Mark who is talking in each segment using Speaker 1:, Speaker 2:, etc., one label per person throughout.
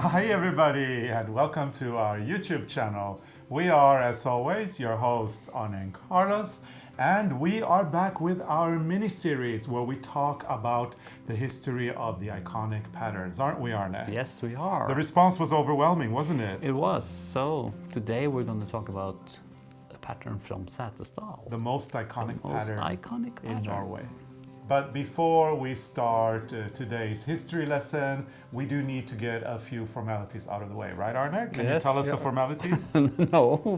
Speaker 1: Hi everybody and welcome to our YouTube channel. We are, as always, your hosts Arne and Carlos, and we are back with our mini-series where we talk about the history of the iconic patterns, aren't we, Arne?
Speaker 2: Yes, we are.
Speaker 1: The response was overwhelming, wasn't it?
Speaker 2: It was. So today we're going to talk about a pattern from Zachrison.
Speaker 1: The most iconic pattern in Norway. But before we start today's history lesson, we do need to get a few formalities out of the way, right, Arne? Can you tell us the formalities?
Speaker 2: No,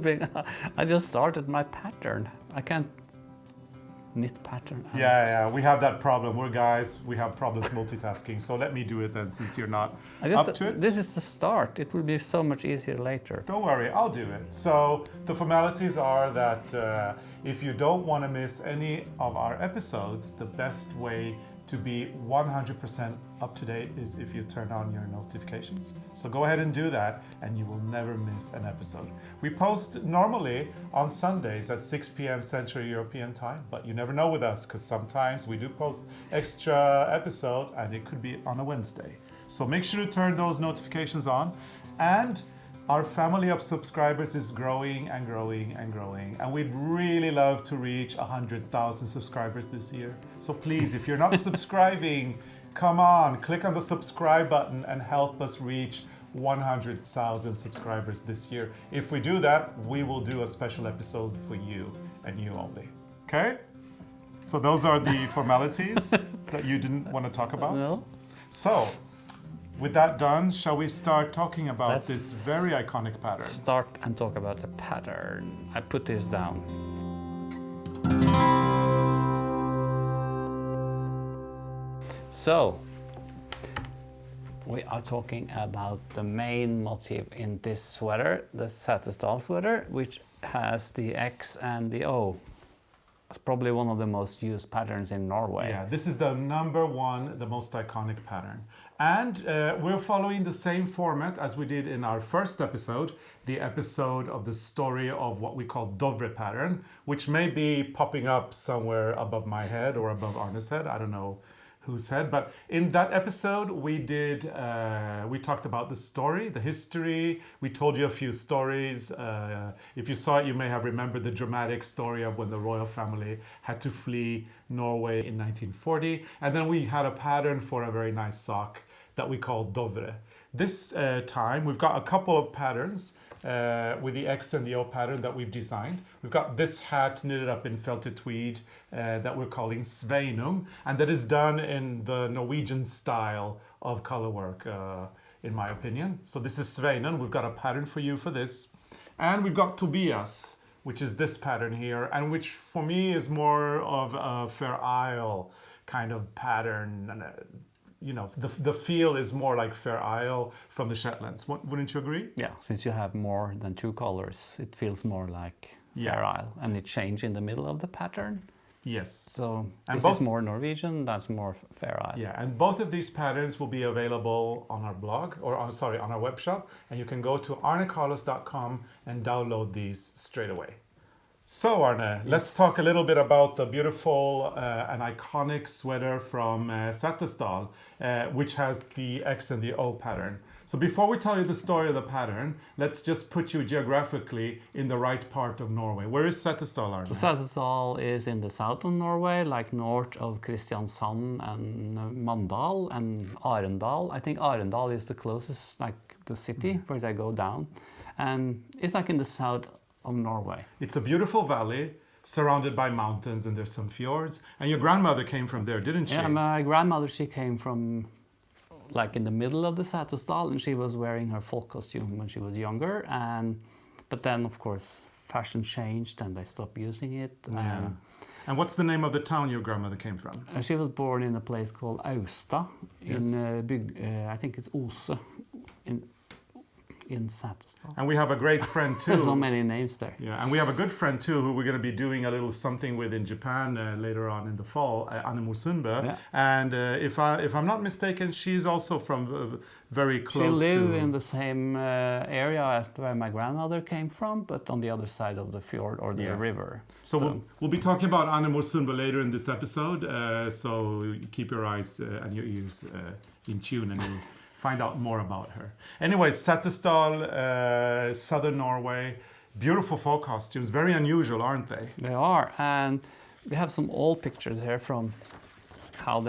Speaker 2: I just started my pattern. I can't knit pattern.
Speaker 1: Yeah, we have that problem. We're guys, we have problems multitasking. So let me do it then, since you're not up to it.
Speaker 2: This is the start. It will be so much easier later.
Speaker 1: Don't worry, I'll do it. So the formalities are that if you don't want to miss any of our episodes, the best way to be 100% up to date is if you turn on your notifications. So go ahead and do that and you will never miss an episode. We post normally on Sundays at 6 p.m. Central European time, but you never know with us because sometimes we do post extra episodes and it could be on a Wednesday. So make sure to turn those notifications on. And our family of subscribers is growing and growing and growing, and we'd really love to reach 100,000 subscribers this year. So please, if you're not subscribing, come on, click on the subscribe button and help us reach 100,000 subscribers this year. If we do that, we will do a special episode for you and you only. Okay? So those are the formalities that you didn't want to talk about?
Speaker 2: No.
Speaker 1: So, with that done, shall we start talking about this very iconic pattern?
Speaker 2: Start and talk about the pattern. I put this down. So, we are talking about the main motif in this sweater, the Zachrison sweater, which has the X and the O. It's probably one of the most used patterns in Norway.
Speaker 1: Yeah, this is the number one, the most iconic pattern. And we're following the same format as we did in our first episode, the episode of the story of what we call Dovre pattern, which may be popping up somewhere above my head or above Arne's head. I don't know whose head, but in that episode we talked about the story, the history. We told you a few stories. If you saw it, you may have remembered the dramatic story of when the royal family had to flee Norway in 1940, and then we had a pattern for a very nice sock that we called Dovre. This time we've got a couple of patterns with the X and the O pattern that we've designed. We've got this hat knitted up in felted tweed that we're calling Sveinung, and that is done in the Norwegian style of colorwork, in my opinion. So this is Sveinung. We've got a pattern for you for this. And we've got Tobias, which is this pattern here, and which for me is more of a Fair Isle kind of pattern. And you know, the feel is more like Fair Isle from the Shetlands. Wouldn't you agree?
Speaker 2: Yeah, since you have more than two colors, it feels more like Fair Isle, and it changes in the middle of the pattern.
Speaker 1: Yes.
Speaker 2: So this is more Norwegian, that's more Fair Isle.
Speaker 1: Yeah, and both of these patterns will be available on our blog, or on our web shop, and you can go to arnecarlos.com and download these straight away. So Arne, let's talk a little bit about the beautiful and iconic sweater from Zachrison, which has the X and the O pattern. So before we tell you the story of the pattern, let's just put you geographically in the right part of Norway. Where is Zachrison, Arne?
Speaker 2: So Zachrison is in the south of Norway, like north of Kristiansand and Mandal and Arendal. I think Arendal is the closest, like the city where they go down. And it's like in the south of Norway.
Speaker 1: It's a beautiful valley surrounded by mountains, and there's some fjords. And your grandmother came from there, didn't she?
Speaker 2: Yeah, my grandmother, she came from like in the middle of the Zachrison, and she was wearing her folk costume when she was younger. But then, of course, fashion changed and they stopped using it.
Speaker 1: Yeah. And what's the name of the town your grandmother came from?
Speaker 2: She was born in a place called Austad, in I think it's Ose, in Zachrison.
Speaker 1: And we have a great friend too.
Speaker 2: So many names there.
Speaker 1: Yeah, and we have a good friend too who we're going to be doing a little something with in Japan later on in the fall, Anne Sunbe. Yeah. And if I'm not mistaken, she's also from very close to...
Speaker 2: She lived in the same area as where my grandmother came from, but on the other side of the fjord or the river.
Speaker 1: So we'll be talking about Anne Sunbe later in this episode, so keep your eyes and your ears in tune and you'll find out more about her. Anyway, Setesdal, southern Norway, beautiful folk costumes, very unusual, aren't they?
Speaker 2: They are, and we have some old pictures here from how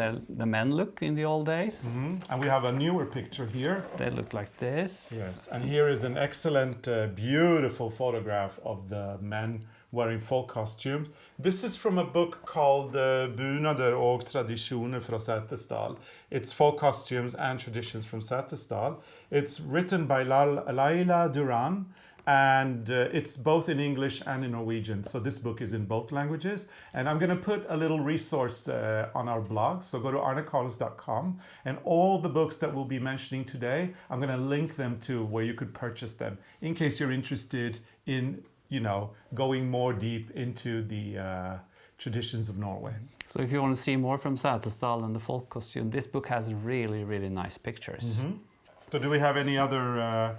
Speaker 2: the men look in the old days.
Speaker 1: And we have a newer picture here.
Speaker 2: They look like this.
Speaker 1: Yes, and here is an excellent, beautiful photograph of the men wearing folk costumes. This is from a book called Bunader og tradisjoner fra Setesdal. It's folk costumes and traditions from Setesdal. It's written by Laila Duran, and it's both in English and in Norwegian. So this book is in both languages. And I'm going to put a little resource on our blog. So go to arnecarlos.com, and all the books that we'll be mentioning today, I'm going to link them to where you could purchase them in case you're interested in, going more deep into the traditions of Norway.
Speaker 2: So if you want to see more from Setesdal and the folk costume, this book has really, really nice pictures.
Speaker 1: So do we have any other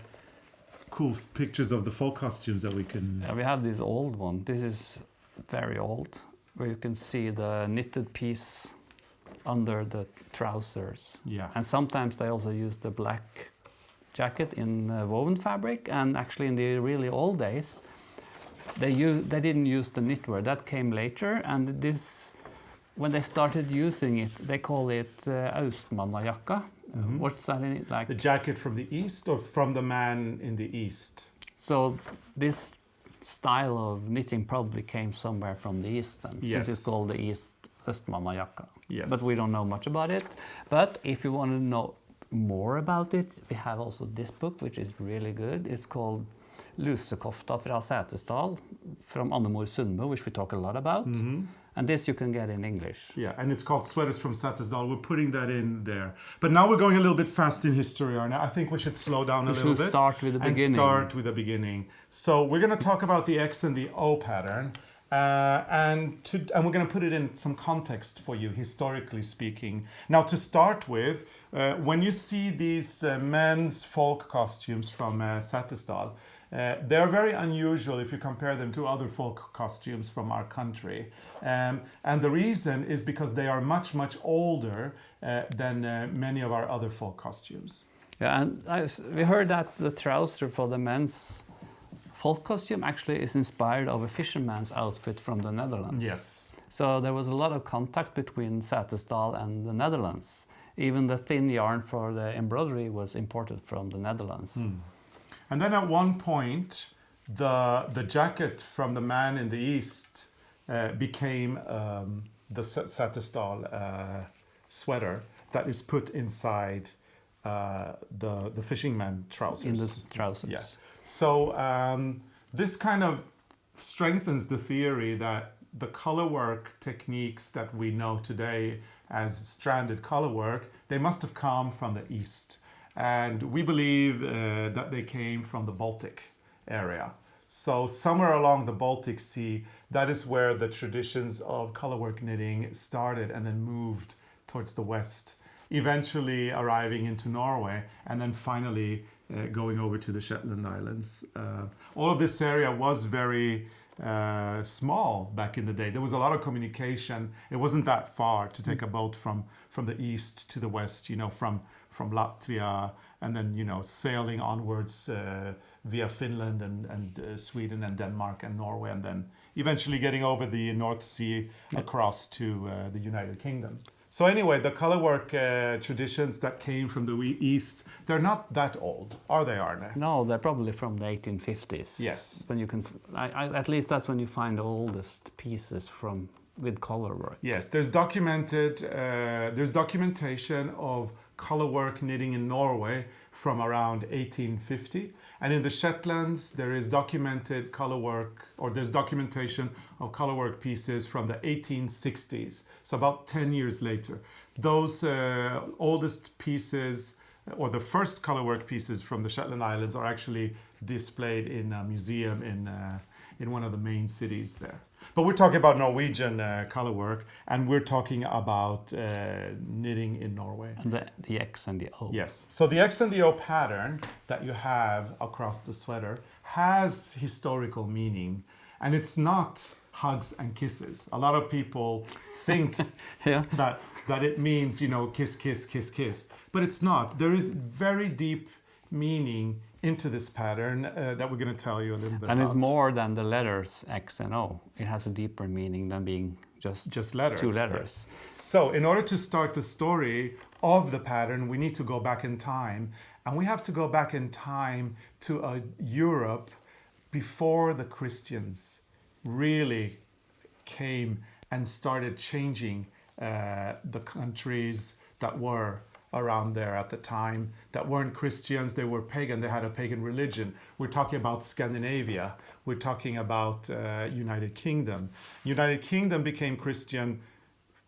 Speaker 1: cool pictures of the folk costumes that we can...
Speaker 2: Yeah, we have this old one. This is very old, where you can see the knitted piece under the trousers.
Speaker 1: Yeah.
Speaker 2: And sometimes they also use the black jacket in woven fabric, and actually in the really old days, they didn't use the knitwear. That came later, and this, when they started using it, they call it Austmannajakka. What's that in it like?
Speaker 1: The jacket from the east, or from the man in the east?
Speaker 2: So this style of knitting probably came somewhere from the east, and since it's called the East Östmannajakka.
Speaker 1: Yes.
Speaker 2: But we don't know much about it. But if you want to know more about it, we have also this book, which is really good. It's called Lusekofta fra Setesdal from Annemor Sundmo, which we talk a lot about. And this you can get in English.
Speaker 1: Yeah, and it's called Sweaters from Setesdal. We're putting that in there. But now we're going a little bit fast in history, Arne. I think we should slow down a little bit.
Speaker 2: We should start with the beginning.
Speaker 1: And start with the beginning. So we're going to talk about the X and the O pattern. And we're going to put it in some context for you, historically speaking. Now, to start with, when you see these men's folk costumes from Setesdal, they're very unusual if you compare them to other folk costumes from our country. And the reason is because they are much, much older than many of our other folk costumes.
Speaker 2: Yeah, and we heard that the trouser for the men's folk costume actually is inspired of a fisherman's outfit from the Netherlands.
Speaker 1: Yes.
Speaker 2: So there was a lot of contact between Setesdal and the Netherlands. Even the thin yarn for the embroidery was imported from the Netherlands.
Speaker 1: And then at one point, the jacket from the man in the east became the Setesdal sweater that is put inside the fisherman trousers.
Speaker 2: In the trousers.
Speaker 1: Yes. So this kind of strengthens the theory that the colorwork techniques that we know today as stranded colorwork, they must have come from the east. And we believe that they came from the Baltic area. So somewhere along the Baltic Sea, that is where the traditions of colorwork knitting started and then moved towards the west, eventually arriving into Norway, and then finally going over to the Shetland Islands. All of this area was very small back in the day. There was a lot of communication. It wasn't that far to take a boat from the east to the west, from Latvia, and then sailing onwards via Finland and Sweden and Denmark and Norway, and then eventually getting over the North Sea across to the United Kingdom. So anyway, the colorwork traditions that came from the east, they're not that old, are they, Arne?
Speaker 2: No, they're probably from the 1850s.
Speaker 1: Yes.
Speaker 2: When you can, at least that's when you find the oldest pieces with colorwork.
Speaker 1: Yes, there's documentation of colorwork knitting in Norway from around 1850, and in the Shetlands there is documented colorwork, or there's documentation of colorwork pieces from the 1860s, so about 10 years later. Those oldest pieces, or the first colorwork pieces from the Shetland Islands, are actually displayed in a museum in one of the main cities there. But we're talking about Norwegian colorwork, and we're talking about knitting in Norway.
Speaker 2: And the X and the O.
Speaker 1: Yes. So the X and the O pattern that you have across the sweater has historical meaning, and it's not hugs and kisses. A lot of people think
Speaker 2: Yeah.
Speaker 1: that it means, kiss, kiss, kiss, kiss. But it's not. There is very deep meaning into this pattern that we're going to tell you a little bit
Speaker 2: And
Speaker 1: about.
Speaker 2: it's more than the letters X and O. It has a deeper meaning than being just
Speaker 1: letters.
Speaker 2: 2 letters.
Speaker 1: Yes. So in order to start the story of the pattern, we need to go back in time. And we have to go back in time to Europe before the Christians really came and started changing the countries that were around there at the time, that weren't Christians, they were pagan, they had a pagan religion. We're talking about Scandinavia, we're talking about United Kingdom. United Kingdom became Christian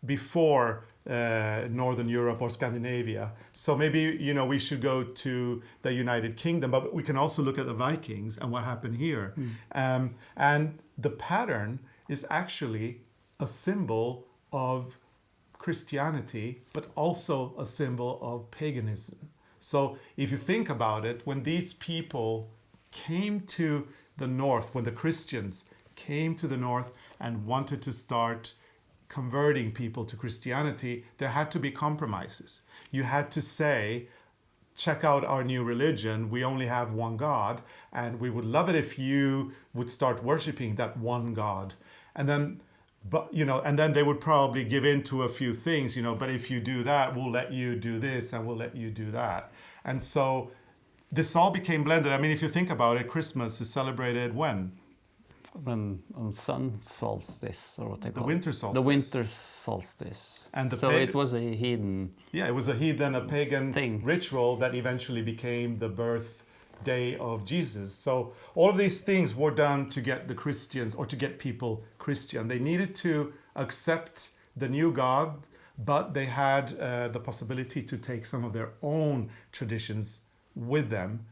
Speaker 1: before Northern Europe or Scandinavia. So maybe, we should go to the United Kingdom, but we can also look at the Vikings and what happened here. And the pattern is actually a symbol of Christianity, but also a symbol of paganism. So if you think about it, when these people came to the north, when the Christians came to the north and wanted to start converting people to Christianity, there had to be compromises. You had to say, check out our new religion, we only have one God, and we would love it if you would start worshiping that one God. And then and then they would probably give in to a few things, but if you do that, we'll let you do this and we'll let you do that. And so this all became blended. I mean, if you think about it, Christmas is celebrated when?
Speaker 2: When on sun solstice, or what they call
Speaker 1: winter solstice.
Speaker 2: The winter solstice.
Speaker 1: And
Speaker 2: it was a heathen.
Speaker 1: Yeah, it was a pagan
Speaker 2: thing.
Speaker 1: Ritual that eventually became the birthday of Jesus. So all of these things were done to get the Christians, or to get people Christian. They needed to accept the new God, but they had the possibility to take some of their own traditions with them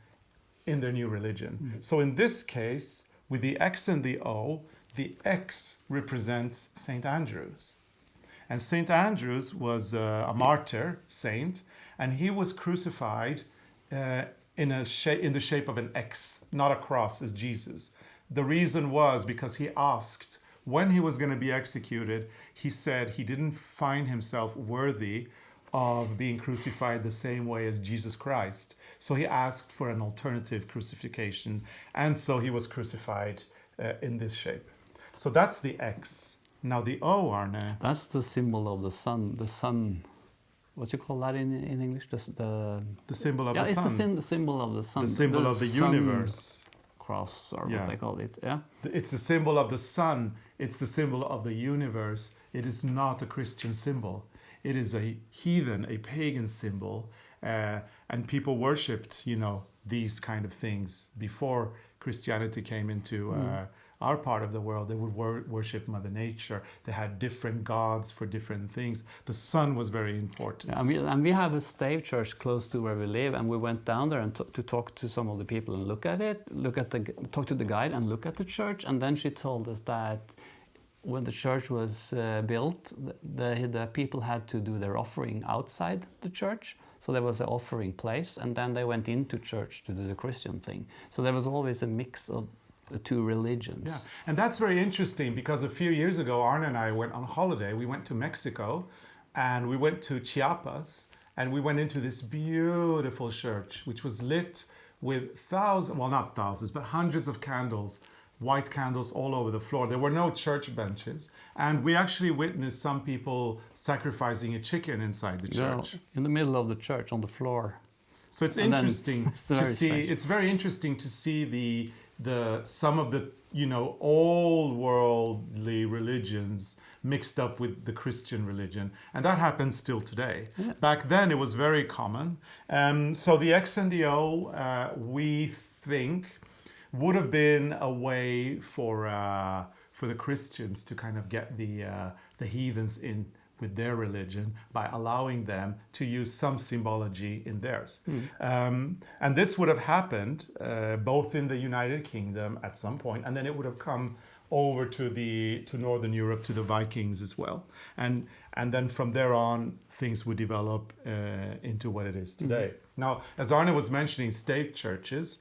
Speaker 1: in their new religion. So in this case, with the X and the O, the X represents St. Andrews. And St. Andrews was a martyr saint, and he was crucified in the shape of an X, not a cross as Jesus. The reason was because he asked, when he was going to be executed, he said he didn't find himself worthy of being crucified the same way as Jesus Christ. So he asked for an alternative crucifixion, and so he was crucified in this shape. So that's the X. Now the O, Arne.
Speaker 2: That's the symbol of the sun. The sun, what you call that in English? The
Speaker 1: symbol of the sun.
Speaker 2: Yeah, it's the symbol of the sun.
Speaker 1: The symbol of the universe.
Speaker 2: Cross, or what they call it. Yeah.
Speaker 1: It's the symbol of the sun. It's the symbol of the universe. It is not a Christian symbol. It is a heathen, a pagan symbol. And people worshipped, these kind of things before Christianity came into our part of the world. They would worship Mother Nature. They had different gods for different things. The sun was very important.
Speaker 2: Yeah, and we have a Stave church close to where we live, and we went down there and to talk to some of the people and look at it, talk to the guide and look at the church. And then she told us that when the church was built, the people had to do their offering outside the church. So there was an offering place, and then they went into church to do the Christian thing. So there was always a mix of the two religions.
Speaker 1: Yeah, and that's very interesting because a few years ago, Arne and I went on holiday. We went to Mexico, and we went to Chiapas, and we went into this beautiful church, which was lit with hundreds of candles, white candles all over the floor. There were no church benches, and we actually witnessed some people sacrificing a chicken inside the church.
Speaker 2: In the middle of the church, on the floor.
Speaker 1: So it's interesting to see. It's very interesting to see the some of the old worldly religions mixed up with the Christian religion, and that happens still today.
Speaker 2: Yeah.
Speaker 1: Back then, it was very common. So the X and the O, we think, would have been a way for the Christians to kind of get the heathens in with their religion by allowing them to use some symbology in theirs. And this would have happened both in the United Kingdom at some point, and then it would have come over to Northern Europe, to the Vikings as well. And then from there on, things would develop into what it is today. Now, as Arne was mentioning, state churches,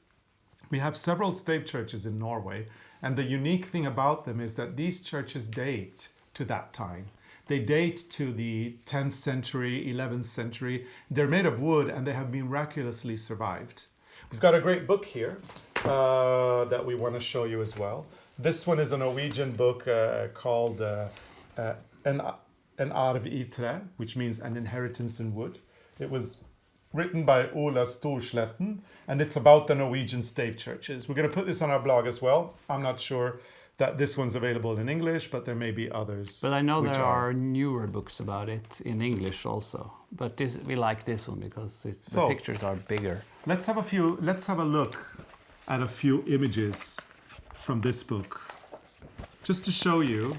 Speaker 1: We have several stave churches in Norway, and the unique thing about them is that these churches date to that time. They date to the 10th century, 11th century. They're made of wood and they have miraculously survived. We've got a great book here that we want to show you as well. This one is a Norwegian book called En arv I tre, which means an inheritance in wood. It was written by Ola Storsletten, and it's about the Norwegian stave churches. We're going to put this on our blog as well. I'm not sure that this one's available in English, but there may be others.
Speaker 2: But I know there are newer books about it in English also. But we like this one because the pictures are bigger.
Speaker 1: Let's have a look at a few images from this book, just to show you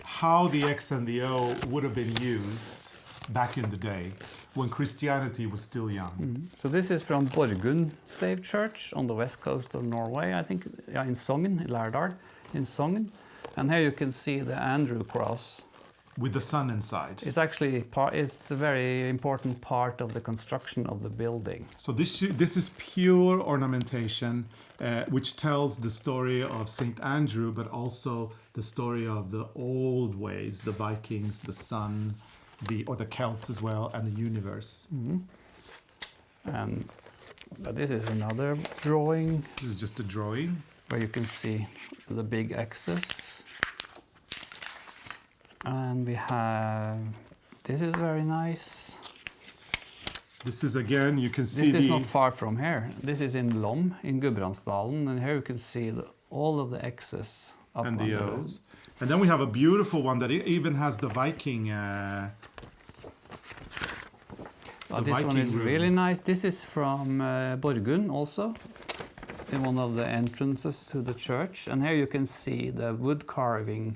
Speaker 1: how the X and the O would have been used back in the day when Christianity was still young.
Speaker 2: So this is from Borgund Stave Church on the west coast of Norway, I think, in Sogn, in Lærdal, in Sogn. And here you can see the Andrew cross.
Speaker 1: With the sun inside.
Speaker 2: It's actually it's a very important part of the construction of the building.
Speaker 1: So this is pure ornamentation, which tells the story of Saint Andrew, but also the story of the old ways, the Vikings, the sun, or the Celts as well, and the universe.
Speaker 2: But this is another drawing.
Speaker 1: This is just a drawing.
Speaker 2: Where you can see the big X's. And we have, this is very nice.
Speaker 1: This is again, you can see
Speaker 2: This is not far from here. This is in Lom, in Gudbrandsdalen, and here you can see all of the X's up
Speaker 1: and the O's. And then we have a beautiful one that even has the Viking.
Speaker 2: This one is really nice. This is from Borgund also, in one of the entrances to the church. And here you can see the wood carving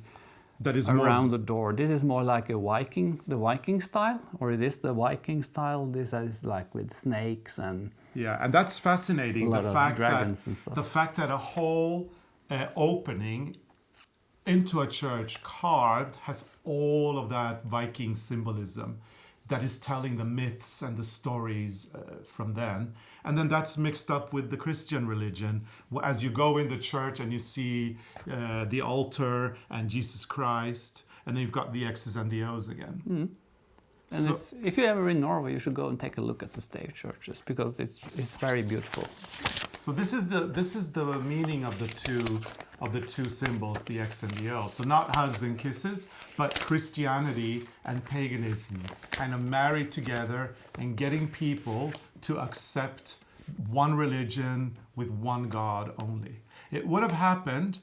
Speaker 1: that is
Speaker 2: around the door. This is more like the Viking style, or it is the Viking style. This is like with snakes and
Speaker 1: and that's fascinating.
Speaker 2: Dragons and stuff.
Speaker 1: The fact that a whole opening into a church carved has all of that Viking symbolism that is telling the myths and the stories from then. And then that's mixed up with the Christian religion. As you go in the church and you see the altar and Jesus Christ, and then you've got the X's and the O's again.
Speaker 2: And if you're ever in Norway, you should go and take a look at the stave churches because it's very beautiful.
Speaker 1: So this is the meaning of the two symbols, the X and the O. So not hugs and kisses, but Christianity and paganism kind of married together and getting people to accept one religion with one God only. It would have happened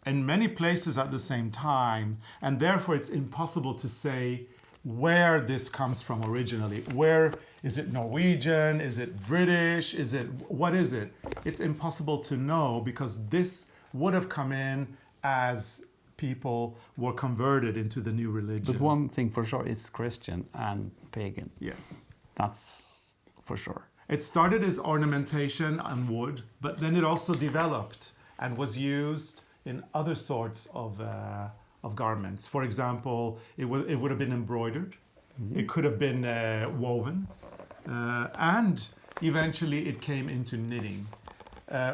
Speaker 1: in many places at the same time, and therefore it's impossible to say where this comes from originally. Where is it? Norwegian? Is it British? What is it? It's impossible to know because this would have come in as people were converted into the new religion.
Speaker 2: But one thing for sure, it's Christian and pagan.
Speaker 1: Yes.
Speaker 2: That's for sure.
Speaker 1: It started as ornamentation on wood, but then it also developed and was used in other sorts of garments. For example, it would have been embroidered. It could have been woven. And eventually it came into knitting.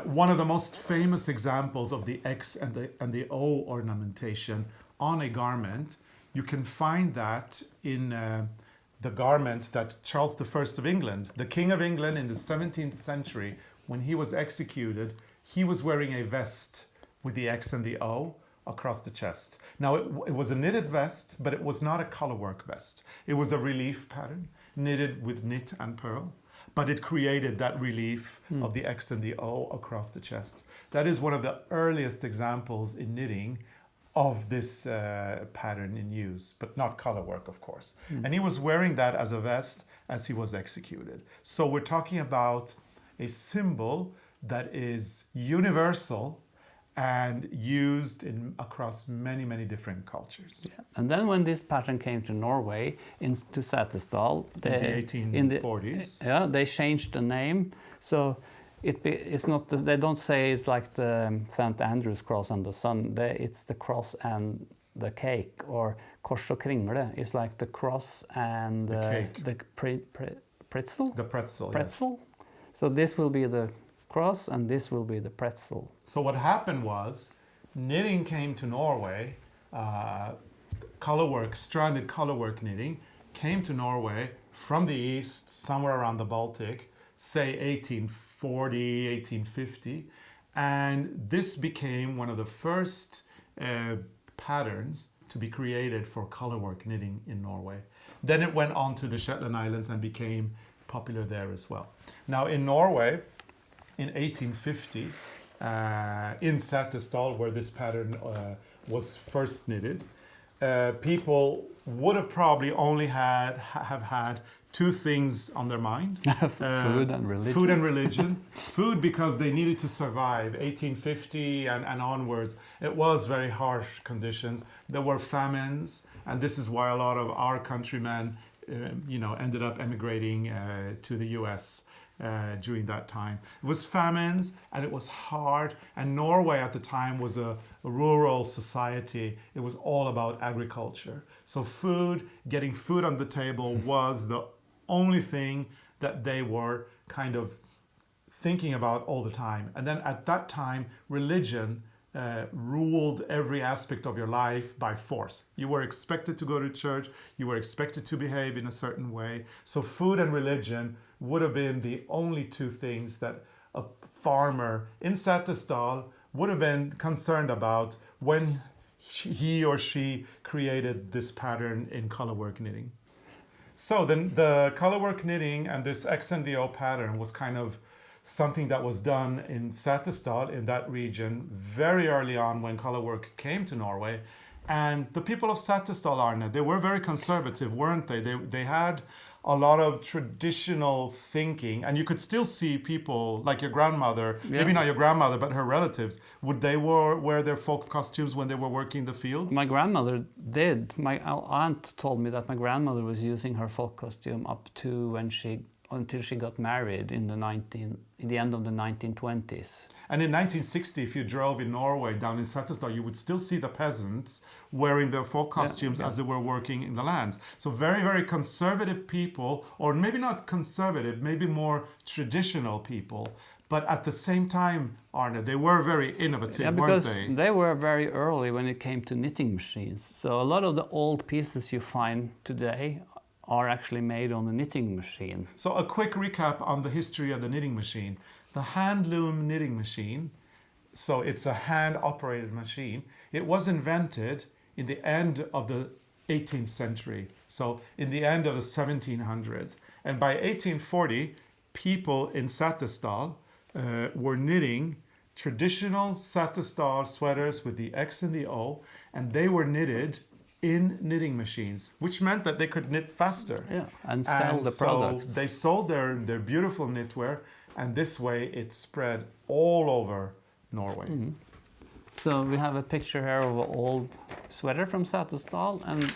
Speaker 1: One of the most famous examples of the X and the O ornamentation on a garment, you can find that in the garment that Charles I of England, the King of England in the 17th century, when he was executed, he was wearing a vest with the X and the O across the chest. Now it was a knitted vest, but it was not a colorwork vest. It was a relief pattern knitted with knit and pearl. But it created that relief of the X and the O across the chest. That is one of the earliest examples in knitting of this pattern in use, but not colorwork, of course. And he was wearing that as a vest as he was executed. So we're talking about a symbol that is universal and used across many, many different cultures.
Speaker 2: Yeah. And then when this pattern came to Norway, to Setesdal,
Speaker 1: in the 1840s,
Speaker 2: they changed the name. So it's not, they don't say it's like the St. Andrew's cross and the sun. It's the cross and the cake, or kors og kringle. It's like the cross and
Speaker 1: the cake.
Speaker 2: The pretzel.
Speaker 1: The pretzel.
Speaker 2: Pretzel. Yes. So this will be the across, and this will be the pretzel.
Speaker 1: So what happened was, knitting came to Norway, colorwork, stranded colorwork knitting, came to Norway from the east, somewhere around the Baltic, say 1840, 1850, and this became one of the first patterns to be created for colorwork knitting in Norway. Then it went on to the Shetland Islands and became popular there as well. Now in Norway, in 1850, in Setesdal, where this pattern was first knitted, people would have probably only have had two things on their mind.
Speaker 2: Food and religion.
Speaker 1: Food and religion. Food because they needed to survive. 1850 and onwards, it was very harsh conditions. There were famines, and this is why a lot of our countrymen ended up emigrating to the US during that time. It was famines and it was hard, and Norway at the time was a rural society. It was all about agriculture. So food, getting food on the table was the only thing that they were kind of thinking about all the time. And then at that time, religion ruled every aspect of your life by force. You were expected to go to church, you were expected to behave in a certain way. So food and religion would have been the only two things that a farmer in Setesdal would have been concerned about when he or she created this pattern in colorwork knitting. So then the colorwork knitting and this XO pattern was kind of something that was done in Setesdal, in that region, very early on when colorwork came to Norway. And the people of Setesdal, Arne, they were very conservative, weren't they? They had a lot of traditional thinking, and you could still see people like your grandmother, maybe not your grandmother, but her relatives. Would they wear their folk costumes when they were working the fields?
Speaker 2: My grandmother did. My aunt told me that my grandmother was using her folk costume up to until she got married in the end of the 1920s.
Speaker 1: And in 1960, if you drove in Norway down in Setesdal, you would still see the peasants wearing their folk costumes as they were working in the lands. So very, very conservative people, or maybe not conservative, maybe more traditional people. But at the same time, Arne, they were very innovative, weren't they?
Speaker 2: Because they were very early when it came to knitting machines. So a lot of the old pieces you find today are actually made on a knitting machine.
Speaker 1: So a quick recap on the history of the knitting machine. The hand loom knitting machine, so it's a hand-operated machine. It was invented in the end of the 18th century, so in the end of the 1700s. And by 1840, people in Setesdal were knitting traditional Setesdal sweaters with the X and the O, and they were knitted in knitting machines, which meant that they could knit faster.
Speaker 2: And sell the products.
Speaker 1: So they sold their beautiful knitwear, and this way it spread all over Norway.
Speaker 2: Mm-hmm. So we have a picture here of an old sweater from Setesdal, and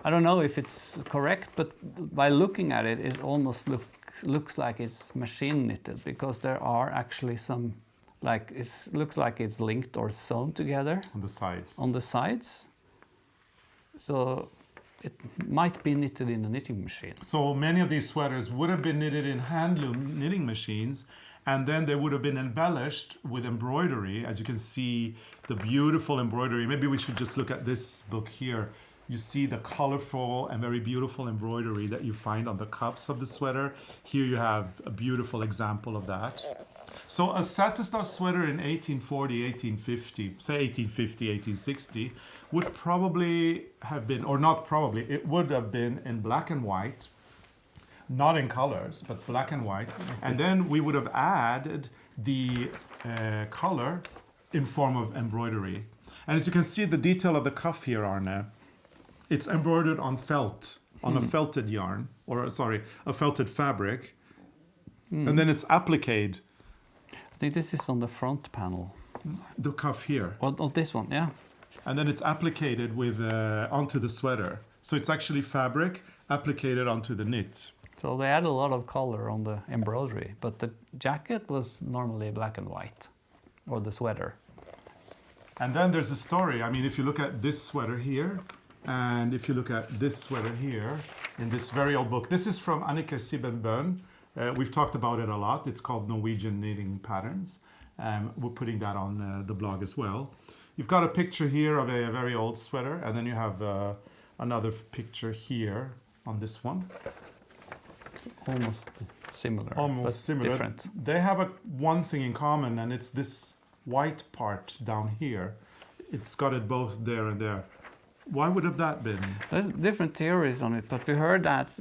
Speaker 2: I don't know if it's correct, but by looking at it, it almost looks like it's machine knitted, because there are actually some, looks like it's linked or sewn together.
Speaker 1: On the sides.
Speaker 2: On the sides. So it might be knitted in a knitting machine.
Speaker 1: So many of these sweaters would have been knitted in hand-loom knitting machines, and then they would have been embellished with embroidery. As you can see, the beautiful embroidery. Maybe we should just look at this book here. You see the colorful and very beautiful embroidery that you find on the cuffs of the sweater. Here you have a beautiful example of that. So a Setesdal sweater in 1840, 1850, say 1850, 1860, would probably have been, or not probably, it would have been in black and white, not in colors, but black and white. And then we would have added the color in form of embroidery. And as you can see, the detail of the cuff here, Arne, it's embroidered on felt, on a felted yarn, or sorry, a felted fabric. And then it's appliqued.
Speaker 2: I think this is on the front panel.
Speaker 1: The cuff here.
Speaker 2: Oh, this one, yeah.
Speaker 1: And then it's applicated with onto the sweater. So it's actually fabric applicated onto the knit.
Speaker 2: So they add a lot of color on the embroidery, but the jacket was normally black and white, or the sweater.
Speaker 1: And then there's a story. I mean, if you look at this sweater here, and if you look at this sweater here, in this very old book, this is from Annika Sibbenbøen, We've talked about it a lot. It's called Norwegian Knitting Patterns. We're putting that on the blog as well. You've got a picture here of a very old sweater, and then you have another picture here on this one.
Speaker 2: Almost similar,
Speaker 1: Almost
Speaker 2: but
Speaker 1: similar.
Speaker 2: different.
Speaker 1: They have one thing in common, and it's this white part down here. It's got it both there and there. Why would have that been?
Speaker 2: There's different theories on it, but we heard that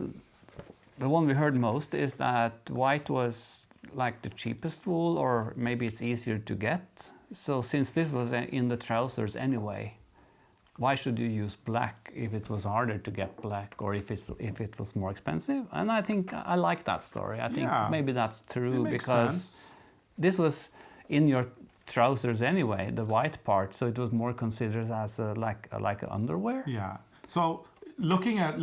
Speaker 2: the one we heard most is that white was like the cheapest wool, or maybe it's easier to get. So since this was in the trousers anyway, why should you use black if it was harder to get black, or if it was more expensive? And I think I like that story. I think maybe that's true, because this was in your trousers anyway, the white part, so it was more considered as like an underwear.
Speaker 1: Yeah. So looking at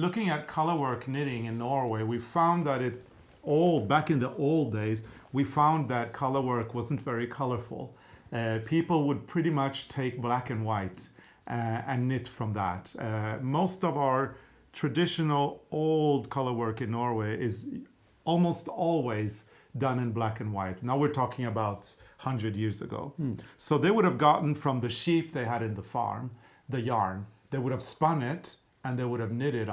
Speaker 1: colorwork knitting in Norway, we found that back in the old days, we found that colorwork wasn't very colorful. People would pretty much take black and white and knit from that. Most of our traditional old colorwork in Norway is almost always done in black and white. Now we're talking about 100 years ago. So they would have gotten from the sheep they had in the farm the yarn. They would have spun it and they would have knitted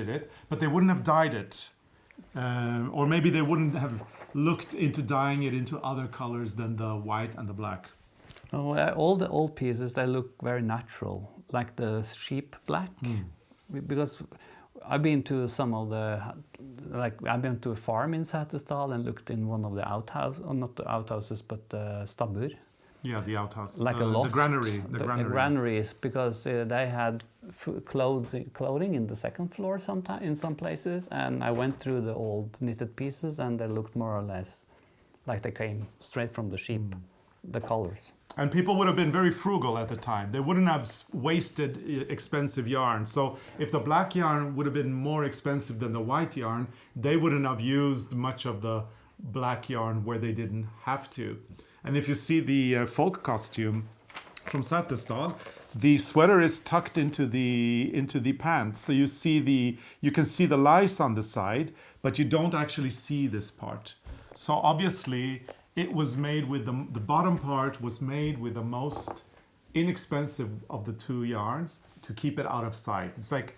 Speaker 1: it, but they wouldn't have dyed it. Or maybe they wouldn't have looked into dyeing it into other colors than the white and the black.
Speaker 2: Oh, all the old pieces, they look very natural, like the sheep black. Because I've been to I've been to a farm in Zachrison and looked in one of the outhouses, or not the outhouses, but the stabbur.
Speaker 1: Yeah, the outhouse.
Speaker 2: Like a loft.
Speaker 1: The granary.
Speaker 2: The granaries, because they had clothing in the second floor in some places, and I went through the old knitted pieces and they looked more or less like they came straight from the sheep, the colors.
Speaker 1: And people would have been very frugal at the time. They wouldn't have wasted expensive yarn. So if the black yarn would have been more expensive than the white yarn, they wouldn't have used much of the black yarn where they didn't have to. And if you see the folk costume from Zachrison, the sweater is tucked into the pants. So you can see the lice on the side, but you don't actually see this part. So obviously it was made with the bottom part was made with the most inexpensive of the two yarns to keep it out of sight. It's like,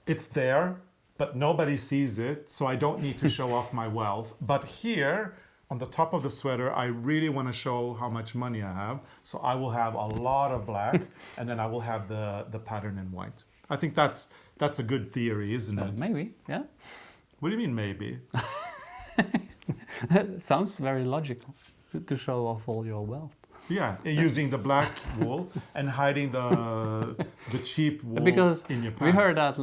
Speaker 1: it's there, but nobody sees it, so I don't need to show off my wealth. But here, on the top of the sweater, I really want to show how much money I have. So I will have a lot of black, and then I will have the pattern in white. I think that's a good theory, isn't it?
Speaker 2: Maybe, yeah.
Speaker 1: What do you mean, maybe?
Speaker 2: Sounds very logical, to show off all your wealth.
Speaker 1: Yeah, using the black wool and hiding the cheap wool
Speaker 2: because
Speaker 1: in your pants.
Speaker 2: We heard that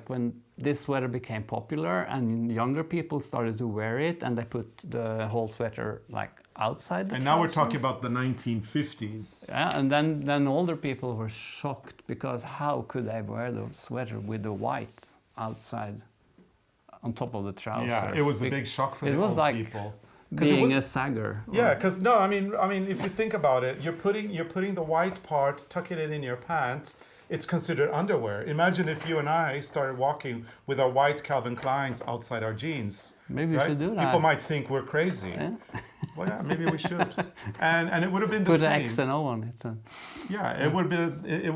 Speaker 2: when this sweater became popular and younger people started to wear it, and they put the whole sweater like outside the
Speaker 1: And now we're
Speaker 2: trousers.
Speaker 1: talking about the 1950s.
Speaker 2: Yeah, and then older people were shocked, because how could they wear the sweater with the white outside on top of the trousers?
Speaker 1: Yeah, it was a big shock for the old people.
Speaker 2: Being a sagger.
Speaker 1: Yeah, because no, I mean, if you think about it, you're putting the white part, tucking it in your pants. It's considered underwear. Imagine if you and I started walking with our white Calvin Kleins outside our jeans.
Speaker 2: Maybe we should do that.
Speaker 1: People might think we're crazy.
Speaker 2: Yeah.
Speaker 1: Well, yeah, maybe we should. And it would have been the same.
Speaker 2: Put an XO on it.
Speaker 1: Yeah, it would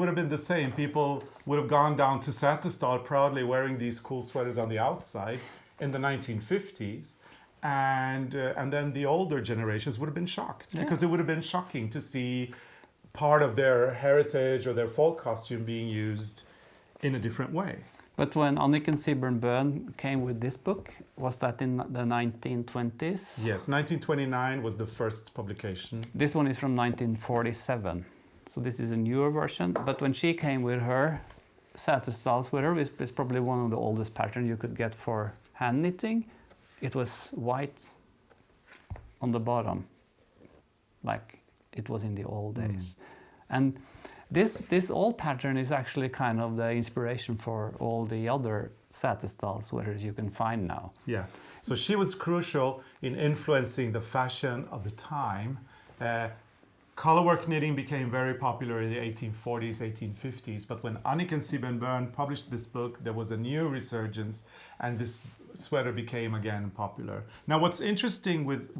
Speaker 1: have been the same. People would have gone down to Zachrison proudly wearing these cool sweaters on the outside in the 1950s. And then the older generations would have been shocked, because it would have been shocking to see part of their heritage or their folk costume being used in a different way.
Speaker 2: But when Anniken Sibern Bøhn came with this book, was that in the 1920s?
Speaker 1: Yes, 1929 was the first publication.
Speaker 2: This one is from 1947, so this is a newer version. But when she came with her Zachrison sweater, it's probably one of the oldest patterns you could get for hand knitting. It was white on the bottom, like it was in the old days. And this old pattern is actually kind of the inspiration for all the other Zachrison sweaters you can find now.
Speaker 1: Yeah, so she was crucial in influencing the fashion of the time. Colorwork knitting became very popular in the 1840s, 1850s, but when Anniken Siebenbøen published this book, there was a new resurgence, and this sweater became again popular. Now, what's interesting with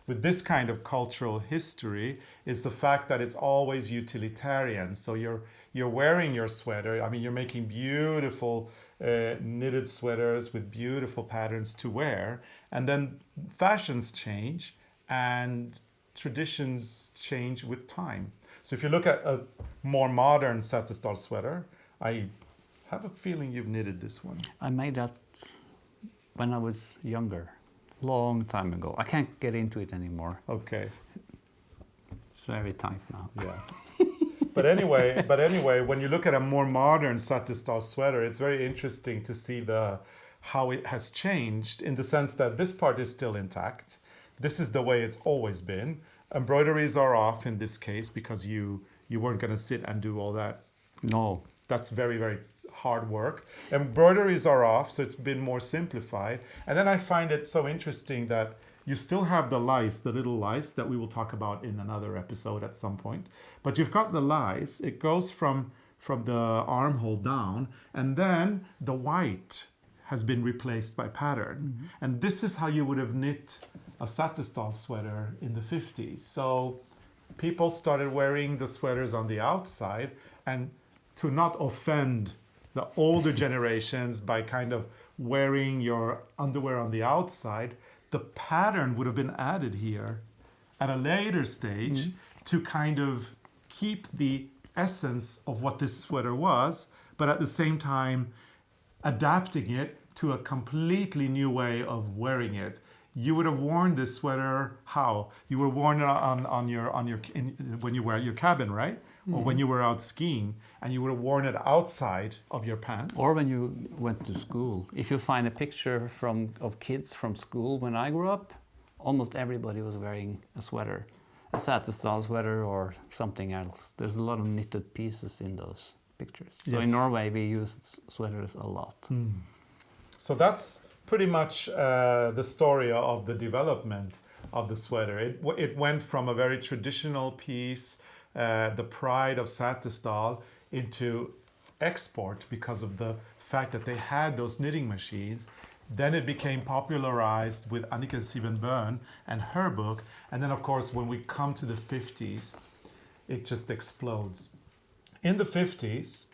Speaker 1: this kind of cultural history is the fact that it's always utilitarian. So you're wearing your sweater. I mean, you're making beautiful knitted sweaters with beautiful patterns to wear, and then fashions change and traditions change with time. So if you look at a more modern Sattestall sweater, I have a feeling you've knitted this one.
Speaker 2: I made that when I was younger, long time ago. I can't get into it anymore.
Speaker 1: Okay.
Speaker 2: It's very tight now.
Speaker 1: Yeah. But anyway, when you look at a more modern Sattestall sweater, it's very interesting to see how it has changed, in the sense that this part is still intact. This is the way it's always been. Embroideries are off in this case because you weren't going to sit and do all that.
Speaker 2: No.
Speaker 1: That's very, very hard work. Embroideries are off, so it's been more simplified. And then I find it so interesting that you still have the lice, the little lice that we will talk about in another episode at some point. But you've got the lice. It goes from the armhole down, and then the white has been replaced by pattern. Mm-hmm. And this is how you would have knit a Sattestall sweater in the 50s. So people started wearing the sweaters on the outside, and to not offend the older generations by kind of wearing your underwear on the outside, the pattern would have been added here at a later stage to kind of keep the essence of what this sweater was, but at the same time adapting it to a completely new way of wearing it. You would have worn this sweater how? You would have worn it when you were at your cabin, right? Or when you were out skiing, and you would have worn it outside of your pants.
Speaker 2: Or when you went to school. If you find a picture of kids from school when I grew up, almost everybody was wearing a sweater, a Sattestall sweater or something else. There's a lot of knitted pieces in those pictures. So
Speaker 1: Yes.
Speaker 2: in Norway we use sweaters a lot.
Speaker 1: So that's pretty much the story of the development of the sweater. It went from a very traditional piece, the pride of Sattestall, into export because of the fact that they had those knitting machines. Then it became popularized with Anniken Siebenbøen and her book. And then, of course, when we come to the 50s, it just explodes. In the 50s,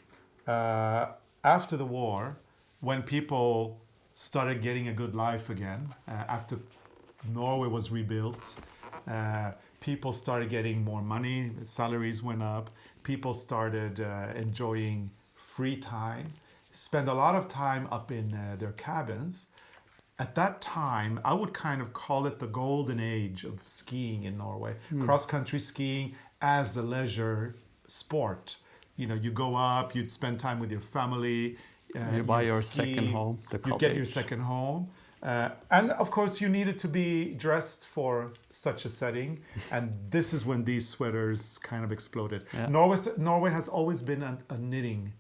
Speaker 1: after the war, when people started getting a good life again, after Norway was rebuilt, people started getting more money, salaries went up, people started enjoying free time, spend a lot of time up in their cabins. At that time, I would kind of call it the golden age of skiing in Norway. Cross-country skiing as a leisure sport. You know, you go up, you'd spend time with your family.
Speaker 2: You buy your
Speaker 1: ski,
Speaker 2: second home, the
Speaker 1: you get your second home. And of course, you needed to be dressed for such a setting. And this is when these sweaters kind of exploded.
Speaker 2: Yeah.
Speaker 1: Norway has always been a knitting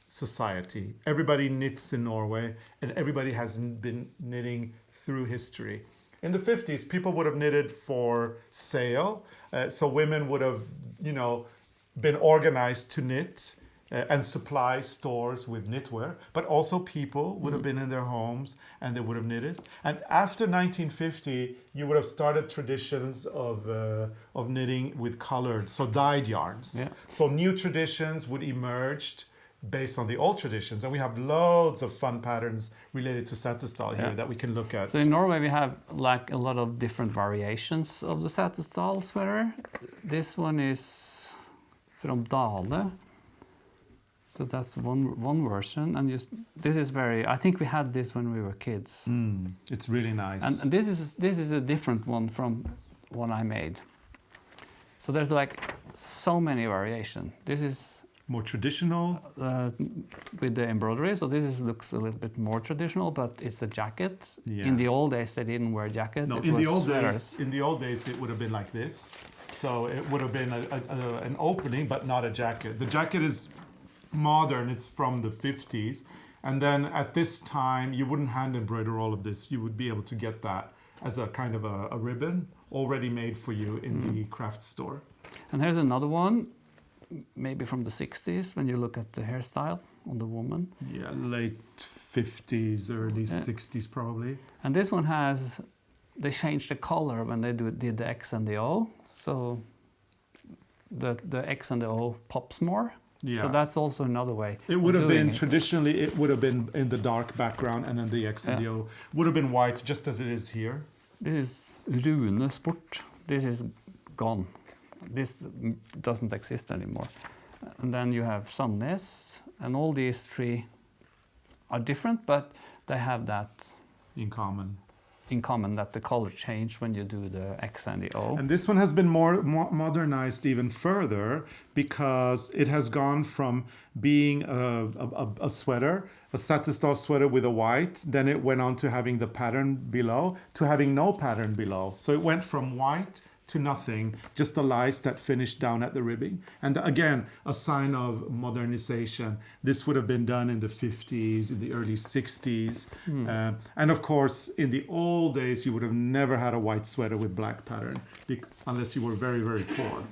Speaker 1: society. Everybody knits in Norway, and everybody has been knitting through history. In the 50s, people would have knitted for sale. So women would have, been organized to knit and supply stores with knitwear, but also people would have been in their homes and they would have knitted. And after 1950, you would have started traditions of knitting with colored, so dyed yarns.
Speaker 2: Yeah.
Speaker 1: So new traditions would emerge based on the old traditions, and we have loads of fun patterns related to Sattestall here that we can look at.
Speaker 2: So in Norway we have like a lot of different variations of the Sattestall sweater. This one is from Dale. So that's one version, and this is I think we had this when we were kids.
Speaker 1: It's really nice.
Speaker 2: And this is a different one from one I made. So there's like so many variation. This is
Speaker 1: more traditional
Speaker 2: with the embroidery. So this looks a little bit more traditional, but it's a jacket.
Speaker 1: Yeah.
Speaker 2: In the old days, they didn't wear jackets.
Speaker 1: No, in the old days, it would have been like this. So it would have been an opening, but not a jacket. The jacket is modern. It's from the 50s. And then at this time, you wouldn't hand embroider all of this. You would be able to get that as a kind of a ribbon already made for you in the craft store.
Speaker 2: And here's another one, maybe from the 60s, when you look at the hairstyle on the woman.
Speaker 1: Yeah, late 50s, early 60s probably.
Speaker 2: And this one has, they changed the color when they did the X and the O. So the X and the O pops more.
Speaker 1: Yeah.
Speaker 2: So that's also another way.
Speaker 1: It would have been,
Speaker 2: it.
Speaker 1: traditionally, it would have been in the dark background, and then the X and the O would have been white, just as it is here.
Speaker 2: This is Rune Sport. This is gone. This doesn't exist anymore. And then you have Sandnes, and all these three are different, but they have that
Speaker 1: In common.
Speaker 2: that the color change when you do the X and the O.
Speaker 1: And this one has been more modernized even further, because it has gone from being a sweater, a satin sweater with a white, then it went on to having the pattern below, to having no pattern below. So it went from white to nothing, just the lice that finished down at the ribbing. And again, a sign of modernization. This would have been done in the 50s, in the early 60s. And of course, in the old days, you would have never had a white sweater with black pattern, unless you were very, very poor.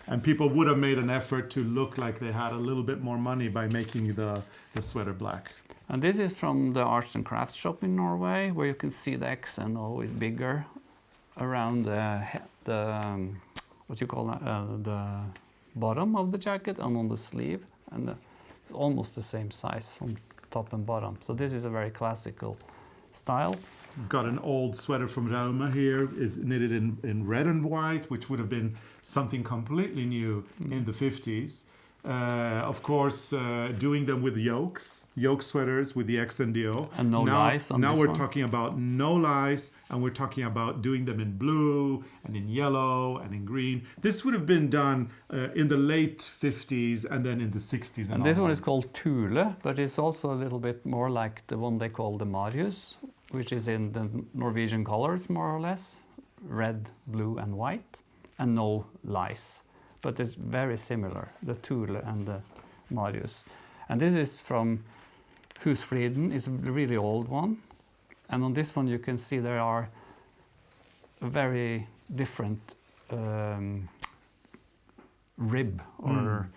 Speaker 1: And people would have made an effort to look like they had a little bit more money by making the sweater black.
Speaker 2: And this is from the arts and crafts shop in Norway, where you can see the X and O is bigger around the what you call that, the bottom of the jacket and on the sleeve, and it's almost the same size on top and bottom. So this is a very classical style.
Speaker 1: We've got an old sweater from Rauma here, is knitted in red and white, which would have been something completely new in the 50s. Of course, doing them with yoke sweaters with the X and the O.
Speaker 2: And no lice on
Speaker 1: Now
Speaker 2: this
Speaker 1: we're
Speaker 2: one.
Speaker 1: talking about no lice, and we're talking about doing them in blue and in yellow and in green. This would have been done in the late 50s and then in the 60s.
Speaker 2: And this one is called Thule, but it's also a little bit more like the one they call the Marius, which is in the Norwegian colors, more or less, red, blue, and white, and no lice. But it's very similar, the Thule and the Marius. And this is from Husfliden. It's a really old one. And on this one you can see there are very different rib, or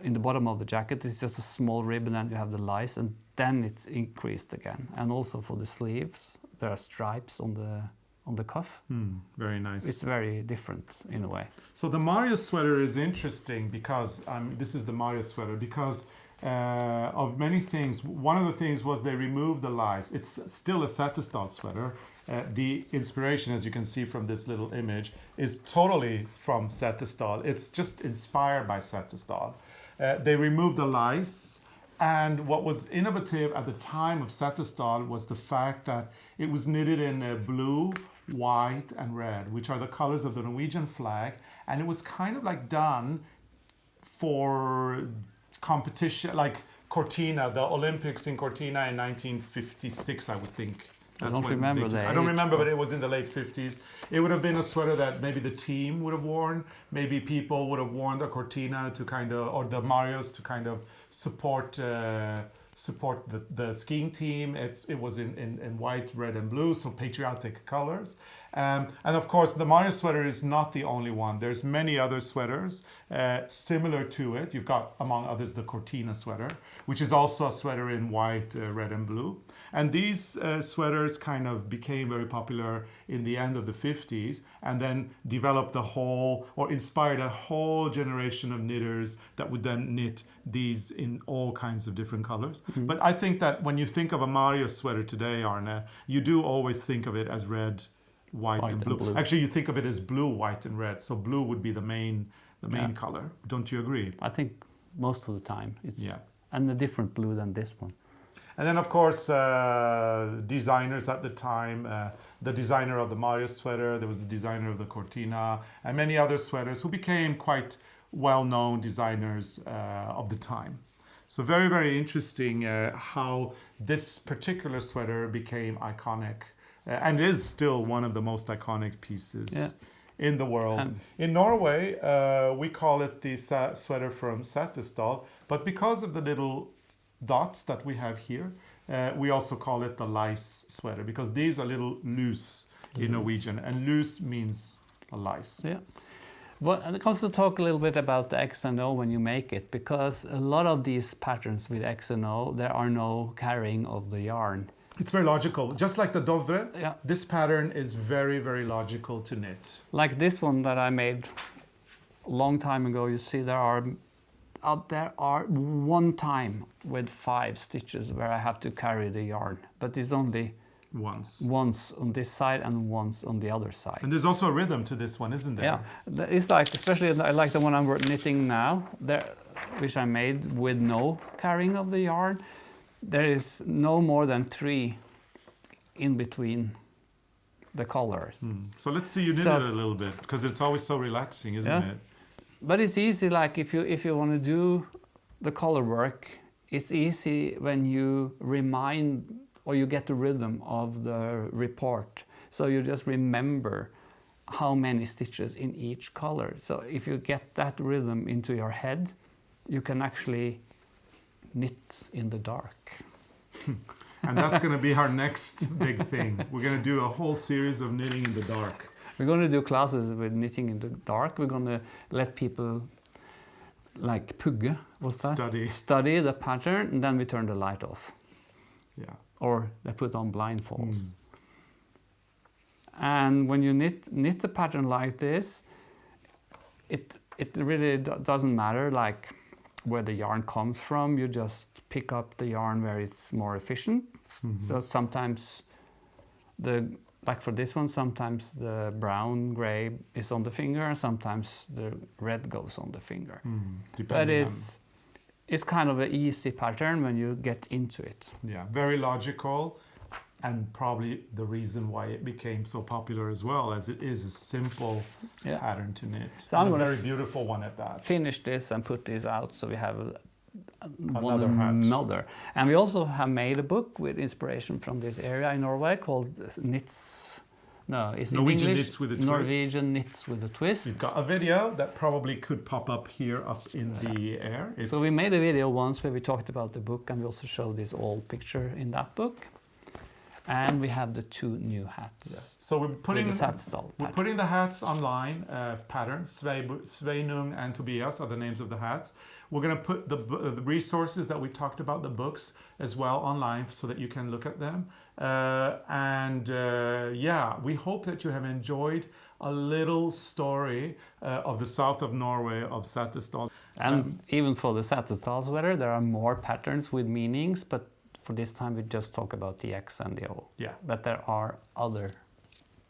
Speaker 2: in the bottom of the jacket it's just a small rib, and then you have the lice, and then it's increased again. And also for the sleeves there are stripes on the cuff.
Speaker 1: Very nice.
Speaker 2: It's very different in a way.
Speaker 1: So the Marius sweater is interesting because this is the Marius sweater because of many things. One of the things was they removed the lice. It's still a satin sweater. The inspiration, as you can see from this little image, is totally from satin. It's just inspired by satin. They removed the lice. And what was innovative at the time of satin was the fact that it was knitted in blue, white, and red, which are the colors of the Norwegian flag. And it was kind of like done for competition, like Cortina, the Olympics in Cortina in 1956, I would think.
Speaker 2: I don't remember that.
Speaker 1: I don't remember, but it was in the late 50s. It would have been a sweater that maybe the team would have worn. Maybe people would have worn the Cortina to kind of, or the Marius to kind of support the skiing team. It was in white, red, and blue, so patriotic colors. And of course, the Marius sweater is not the only one. There's many other sweaters similar to it. You've got, among others, the Cortina sweater, which is also a sweater in white, red, and blue. And these sweaters kind of became very popular in the end of the 50s, and then developed inspired a whole generation of knitters that would then knit these in all kinds of different colors. But I think that when you think of a Marius sweater today, Arne, you do always think of it as red, white and blue. Actually, you think of it as blue, white, and red. So blue would be the main color. Don't you agree?
Speaker 2: I think most of the time it's and a different blue than this one.
Speaker 1: And then, of course, designers at the time, the designer of the Marius sweater, there was the designer of the Cortina, and many other sweaters who became quite well-known designers of the time. So very, very interesting how this particular sweater became iconic and is still one of the most iconic pieces in the world. In Norway, we call it the sweater from Setesdal, but because of the little dots that we have here, we also call it the lice sweater, because these are little loose in Norwegian, and lus means a lice.
Speaker 2: Yeah. Well, and it comes to talk a little bit about the X and O when you make it, because a lot of these patterns with X and O, there are no carrying of the yarn.
Speaker 1: It's very logical. Just like the dovre,
Speaker 2: Yeah.
Speaker 1: this pattern is very, very logical to knit.
Speaker 2: Like this one that I made a long time ago, you see there are one time with 5 stitches where I have to carry the yarn, but it's only once on this side and once on the other side.
Speaker 1: And there's also a rhythm to this one, isn't there?
Speaker 2: Yeah, it's like, especially I like the one I'm knitting now, which I made with no carrying of the yarn. There is no more than 3 in between the colors.
Speaker 1: So let's see you knit it a little bit, because it's always so relaxing, isn't it?
Speaker 2: But it's easy, like if you want to do the color work, it's easy when you remind or you get the rhythm of the report. So you just remember how many stitches in each color. So if you get that rhythm into your head, you can actually knit in the dark.
Speaker 1: And that's going to be our next big thing. We're going to do a whole series of knitting in the dark.
Speaker 2: We're going to do classes with knitting in the dark. We're going to let people like pugge, what's that? Study the pattern, and then we turn the light off.
Speaker 1: Yeah.
Speaker 2: Or they put on blindfolds. And when you knit a pattern like this, it really doesn't matter like where the yarn comes from. You just pick up the yarn where it's more efficient. So sometimes like for this one, sometimes the brown gray is on the finger, and sometimes the red goes on the finger. But it's kind of an easy pattern when you get into it.
Speaker 1: Yeah, very logical, and probably the reason why it became so popular as well, as it is a simple pattern to knit.
Speaker 2: So I'm
Speaker 1: going to very beautiful one at that.
Speaker 2: Finish this and put this out, so we have
Speaker 1: another.
Speaker 2: And we also have made a book with inspiration from this area in Norway called Knits. No, it's
Speaker 1: Norwegian
Speaker 2: in English.
Speaker 1: Knits with a Twist.
Speaker 2: Norwegian Knits with a Twist.
Speaker 1: We've got a video that probably could pop up here up in the air.
Speaker 2: So we made a video once where we talked about the book, and we also showed this old picture in that book. And we have the 2 new hats.
Speaker 1: So we're putting
Speaker 2: the
Speaker 1: hats online, patterns. Sveinung and Tobias are the names of the hats. We're going to put the resources that we talked about, the books, as well online so that you can look at them. We hope that you have enjoyed a little story of the south of Norway, of Setesdal.
Speaker 2: And even for the Setesdal sweater, there are more patterns with meanings, but for this time we just talk about the X and the O.
Speaker 1: Yeah.
Speaker 2: But there are other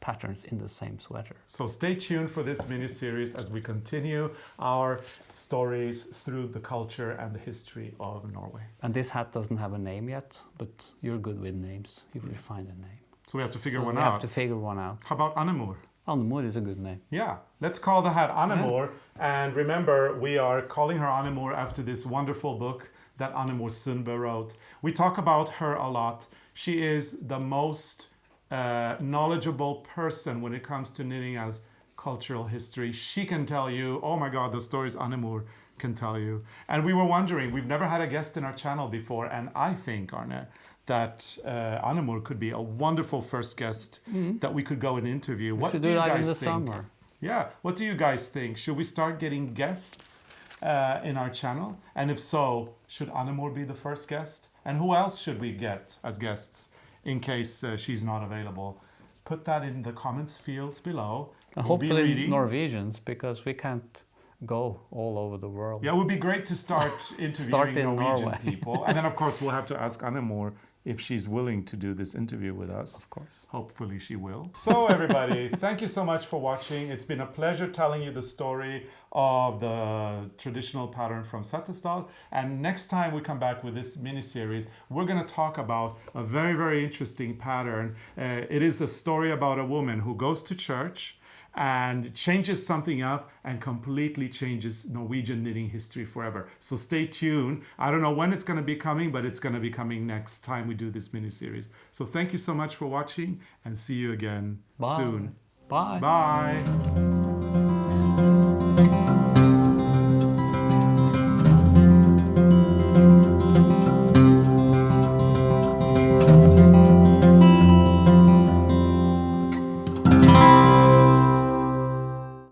Speaker 2: patterns in the same sweater.
Speaker 1: So stay tuned for this mini-series as we continue our stories through the culture and the history of Norway.
Speaker 2: And this hat doesn't have a name yet, but you're good with names. You will find a name.
Speaker 1: So we have to figure one
Speaker 2: We
Speaker 1: out.
Speaker 2: have to figure one out.
Speaker 1: How about Annemor?
Speaker 2: Annemor is a good name.
Speaker 1: Yeah, let's call the hat Annemor. And remember, we are calling her Annemor after this wonderful book that Annemor Sundbø wrote. We talk about her a lot. She is the most knowledgeable person when it comes to knitting as cultural history. She can tell you, oh my God, the stories Annemor can tell you. And we were wondering, we've never had a guest in our channel before, and I think, Arne, that Annemor could be a wonderful first guest that we could go and interview.
Speaker 2: We should do that in the summer.
Speaker 1: Yeah, what do you guys think? Should we start getting guests in our channel? And if so, should Annemor be the first guest? And who else should we get as guests in case she's not available? Put that in the comments fields below.
Speaker 2: Hopefully Norwegians, because we can't go all over the world.
Speaker 1: Yeah, it would be great to start interviewing Norwegian
Speaker 2: Norway.
Speaker 1: people. And then, of course, we'll have to ask Annemor if she's willing to do this interview with us.
Speaker 2: Of course.
Speaker 1: Hopefully she will. So everybody, thank you so much for watching. It's been a pleasure telling you the story of the traditional pattern from Setesdal. And next time we come back with this mini-series, we're going to talk about a very, very interesting pattern. It is a story about a woman who goes to church and changes something up and completely changes Norwegian knitting history forever. So stay tuned. I don't know when it's going to be coming, but it's going to be coming next time we do this mini-series. So thank you so much for watching, and see you again soon.
Speaker 2: Bye.
Speaker 1: Bye.